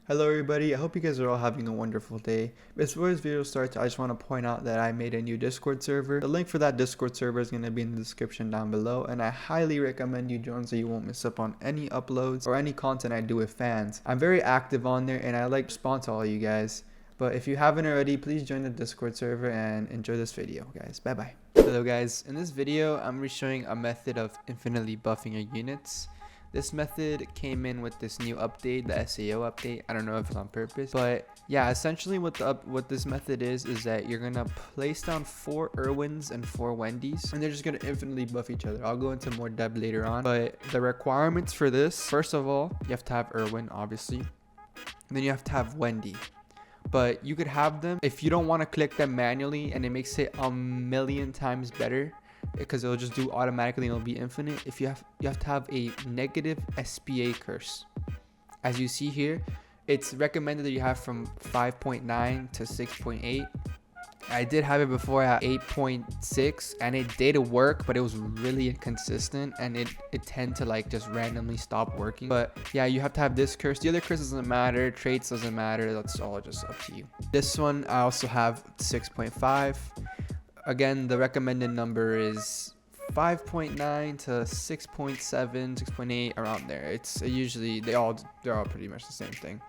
Hello everybody, I hope you guys are all having a wonderful day. Before this video starts, I just want to point out that I made a new Discord server. The link for that Discord server is going to be in the description down below, and I highly recommend you join so you won't miss up on any uploads or any content I do with fans. I'm very active on there and I like to respond to all you guys. But if you haven't already, please join the Discord server and enjoy this video, guys. Bye bye. Hello guys, in this video I'm going to be showing a method of infinitely buffing your units. This method came in with this new update, the SAO update. I don't know if it's on purpose, but yeah, essentially what this method is that you're gonna place down 4 Irwins and 4 Wendy's, and they're just gonna infinitely buff each other. I'll go into more depth later on, but the requirements for this, first of all, you have to have Irwin, obviously, and then you have to have Wendy. But you could have them if you don't want to click them manually, and it makes it a million times better, because it'll just do automatically and it'll be infinite. If you have to have a negative SPA curse. As you see here, it's recommended that you have from 5.9 to 6.8. I did have it before at 8.6 and it did work, but it was really inconsistent and it tend to like just randomly stop working. But yeah, you have to have this curse. The other curse doesn't matter, traits doesn't matter, that's all just up to you. This one I also have 6.5. Again, the recommended number is 5.9 to 6.7, 6.8, around there. It's usually they're all pretty much the same thing.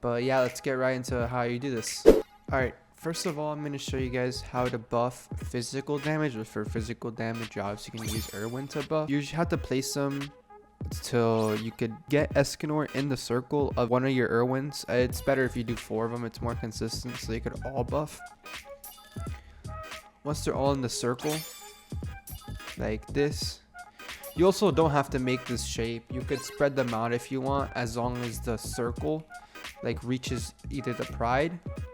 But yeah, let's get right into how you do this. Alright, first of all, I'm going to show you guys how to buff physical damage. But for physical damage, you obviously can use Irwin to buff. You usually have to place them till you could get Escanor in the circle of one of your Irwins. It's better if you do 4 of them. It's more consistent, so they could all buff. Once they're all in the circle, like this, you also don't have to make this shape. You could spread them out if you want, as long as the circle like reaches either the pride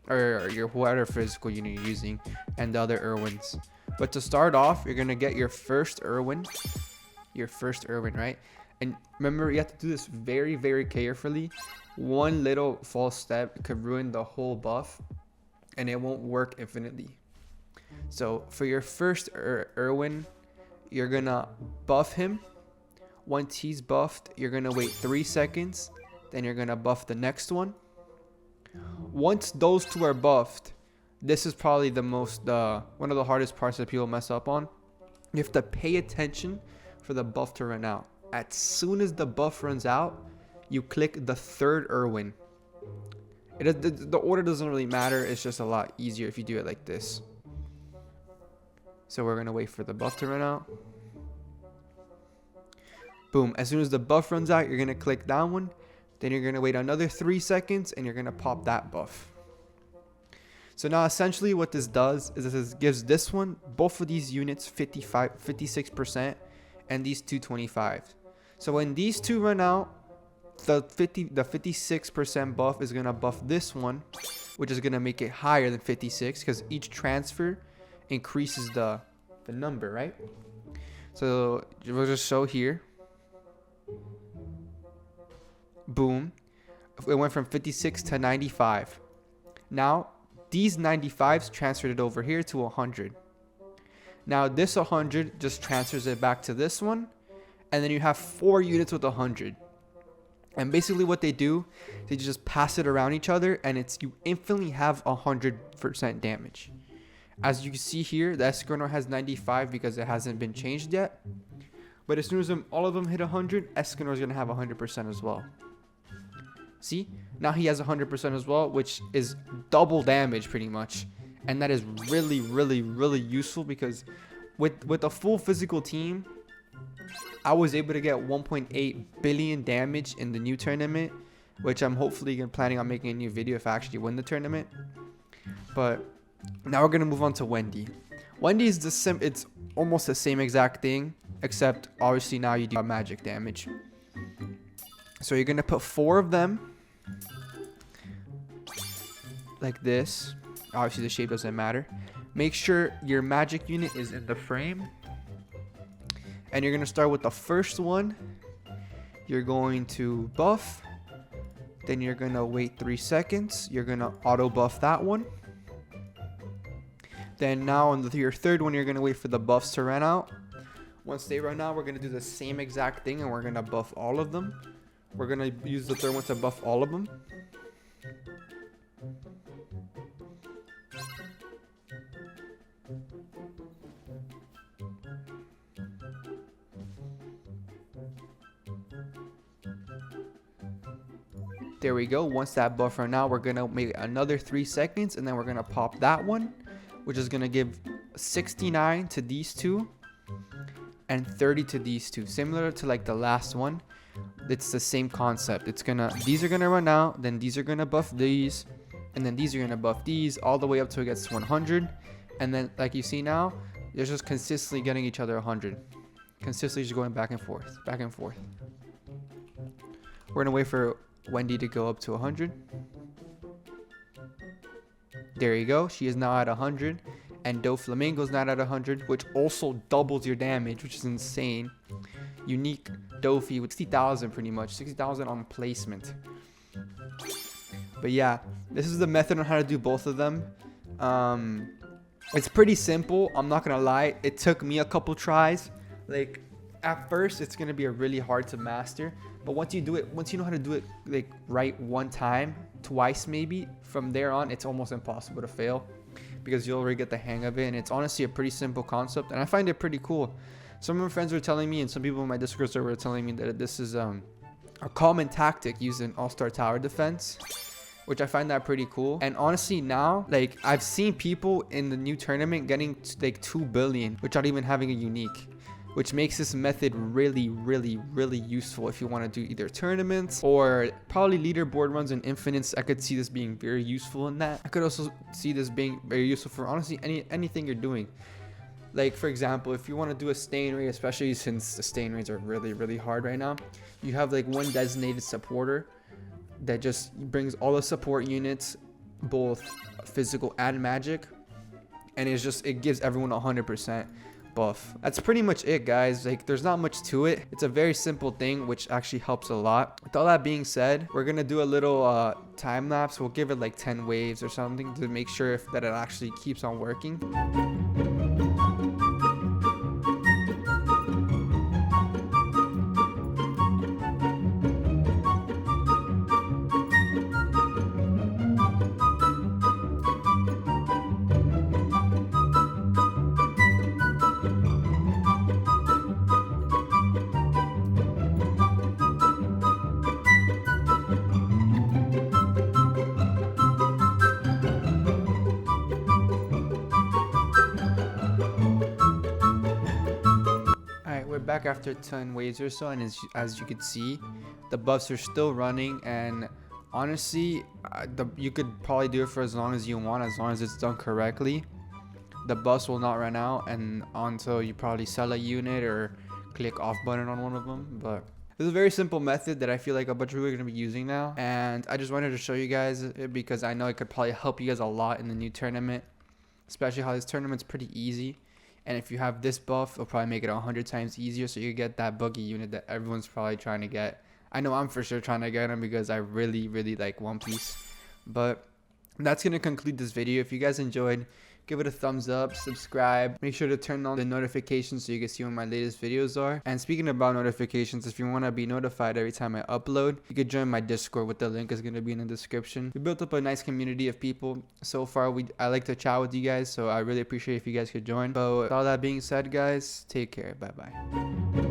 or your whatever physical unit you're using and the other Irwins. But to start off, you're gonna get your first Irwin, right? And remember, you have to do this very, very carefully. One little false step could ruin the whole buff, and it won't work infinitely. So for your first Irwin, you're gonna buff him. Once he's buffed, you're gonna wait 3 seconds. Then you're gonna buff the next one. Once those 2 are buffed, this is probably the most one of the hardest parts that people mess up on. You have to pay attention for the buff to run out. As soon as the buff runs out, you click the 3rd Irwin. The order doesn't really matter. It's just a lot easier if you do it like this. So we're going to wait for the buff to run out. Boom. As soon as the buff runs out, you're going to click that one. Then you're going to wait another 3 seconds and you're going to pop that buff. So now essentially what this does is this gives this one, both of these units 56% and these 225. So when these 2 run out, the 56% buff is going to buff this one, which is going to make it higher than 56 because each transfer increases the number, right? So we'll just show here. Boom, it went from 56 to 95. Now these 95s transferred it over here to 100. Now this 100 just transfers it back to this one, and then you have 4 units with 100. And basically what they do, they just pass it around each other, and you infinitely have 100% damage. As you can see here, the Escanor has 95 because it hasn't been changed yet. But as soon as all of them hit 100, Escanor is going to have 100% as well. See? Now he has 100% as well, which is double damage pretty much. And that is really, really, really useful because with a full physical team, I was able to get 1.8 billion damage in the new tournament, which I'm hopefully planning on making a new video if I actually win the tournament. But now we're going to move on to Wendy. Wendy is it's almost the same exact thing, except obviously now you do magic damage. So you're going to put 4 of them like this. Obviously the shape doesn't matter. Make sure your magic unit is in the frame. And you're going to start with the first one. You're going to buff. Then you're going to wait 3 seconds. You're going to auto buff that one. Then now on your 3rd one, you're going to wait for the buffs to run out. Once they run out, we're going to do the same exact thing and we're going to buff all of them. We're going to use the 3rd one to buff all of them. There we go. Once that buff run out, we're gonna make another 3 seconds, and then we're gonna pop that one, which is gonna give 69 to these two and 30 to these two, similar to like the last one. It's the same concept. These are gonna run out, then these are gonna buff these, and then these are gonna buff these all the way up till it gets 100. And then like you see now, they're just consistently getting each other 100, consistently just going back and forth, back and forth. We're gonna wait for Wendy to go up to 100. There you go. She is now at 100. And Doflamingo's not at 100, which also doubles your damage, which is insane. Unique Dofi with 60,000 pretty much. 60,000 on placement. But yeah, this is the method on how to do both of them. It's pretty simple. I'm not going to lie. It took me a couple tries. Like, at first, it's going to be really hard to master. But once you do it, once you know how to do it like right one time, twice maybe, from there on, it's almost impossible to fail, because you'll already get the hang of it. And it's honestly a pretty simple concept, and I find it pretty cool. Some of my friends were telling me, and some people in my Discord server were telling me that this is a common tactic used in All-Star Tower Defense, which I find that pretty cool. And honestly now, like, I've seen people in the new tournament getting like 2 billion without even having a unique, which makes this method really useful if you want to do either tournaments or probably leaderboard runs and infinites. I could see this being very useful in that. I could also see this being very useful for honestly anything you're doing. Like, for example, if you want to do a stain raid, especially since the stain raids are really hard right now, you have like one designated supporter that just brings all the support units, both physical and magic, and it gives everyone 100% buff. That's pretty much it, guys. Like, there's not much to it. It's a very simple thing, which actually helps a lot. With all that being said, we're gonna do a little time lapse. We'll give it like 10 waves or something to make sure that it actually keeps on working. We're back after 10 waves or so, and as you can see, the buffs are still running. And honestly, you could probably do it for as long as you want, as long as it's done correctly. The buffs will not run out and until you probably sell a unit or click off button on one of them. But it's a very simple method that I feel like a bunch of people are going to be using now, and I just wanted to show you guys it because I know it could probably help you guys a lot in the new tournament, especially how this tournament's pretty easy. And if you have this buff, it'll probably make it 100 times easier, so you get that buggy unit that everyone's probably trying to get. I know I'm for sure trying to get them because I really like One Piece. But that's going to conclude this video. If you guys enjoyed, give it a thumbs up, subscribe, make sure to turn on the notifications so you can see when my latest videos are. And speaking about notifications, if you want to be notified every time I upload, you could join my Discord, with the link is going to be in the description. We built up a nice community of people so far. I like to chat with you guys, so I really appreciate if you guys could join. But with all that being said, guys, take care. Bye bye.